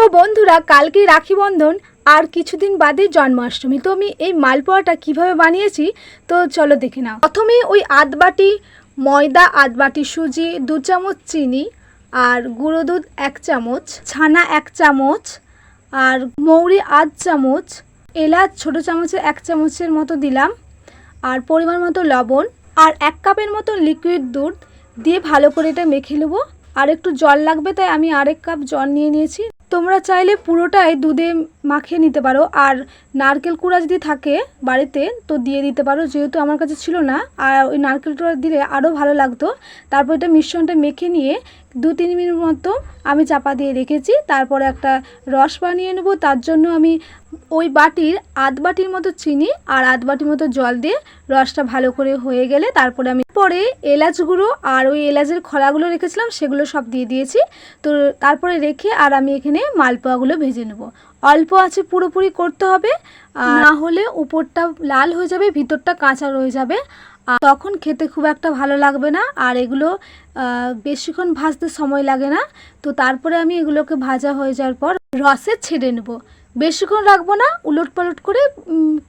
তো বন্ধুরা, কালকেই রাখি বন্ধন আর কিছুদিন বাদে জন্মাষ্টমী। তো আমি এই মালপোয়াটা কিভাবে বানিয়েছি তো চলো দেখে নাও। প্রথমে ওই আধ বাটি ময়দা, আধ বাটি সুজি, 2 চামচ চিনি আর গুঁড়ো দুধ 1 চামচ, ছানা 1 চামচ আর মৌরি আধ চামচ, এলাচ ছোটো চামচের 1 চামচের মতো দিলাম আর পরিমাণ মতো লবণ আর 1 কাপের মতো লিকুইড দুধ দিয়ে ভালো করে এটা মেখে নেবো। আর একটু জল লাগবে, তাই আমি আরেক কাপ জল নিয়ে নিয়েছি। তোমরা চাইলে পুরোটাই দুধে মাখিয়ে নিতে পারো, আর নারকেল কুড়া যদি থাকে বাড়িতে তো দিয়ে দিতে পারো, যেহেতু আমার কাছে ছিল না। আর ওই নারকেল কুড়া দিলে আরও ভালো লাগতো। তারপর এটা মিশ্রণটা মেখে নিয়ে 2-3 মিনিট মতো আমি চাপা দিয়ে রেখেছি। তারপরে একটা রস বানিয়ে নেব। তার জন্য আমি ওই বাটির আধ বাটির মতো চিনি আর আধ বাটির মতো জল দিয়ে রসটা ভালো করে হয়ে গেলে তারপরে আমি এলাচ গুঁড়ো আর ওই এলাচের খোলাগুলো রেখেছিলাম সেগুলো সব দিয়ে দিয়েছি। তো তারপরে রেখে আর আমি এখানে মালপোয়াগুলো ভেজে নেব। অল্প আছে পুরোপুরি করতে হবে, না হলে উপরটা লাল হয়ে যাবে, ভিতরটা কাঁচা রয়ে যাবে, তখন খেতে খুব একটা ভালো লাগবে না। আর এগুলো বেশিক্ষণ ভাজতে সময় লাগে না। তো তারপরে আমি এগুলোকে ভাজা হয়ে যাওয়ার পর রসে ছেড়ে নেব। বেশিক্ষণ রাখবো না, উলট পালট করে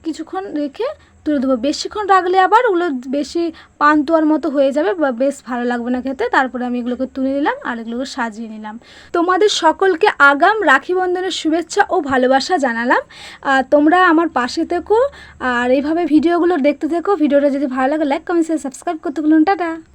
কিছুক্ষণ রেখে তুলে দেবো। বেশিক্ষণ রাখলে আবার ওগুলো বেশি পান্তুয়ার মতো হয়ে যাবে বা বেশ ভালো লাগবে না খেতে। তারপরে আমি এগুলোকে তুলে নিলাম আর এগুলোকে সাজিয়ে নিলাম। তোমাদের সকলকে আগাম রাখি বন্ধনের শুভেচ্ছা ও ভালোবাসা জানালাম। তোমরা আমার পাশে থেকো আর এইভাবে ভিডিওগুলো দেখতে থেকো। ভিডিওটা যদি ভালো লাগে লাইক, কমেন্ট, শেয়ার, সাবস্ক্রাইব করতে ভুলুন। টাটা।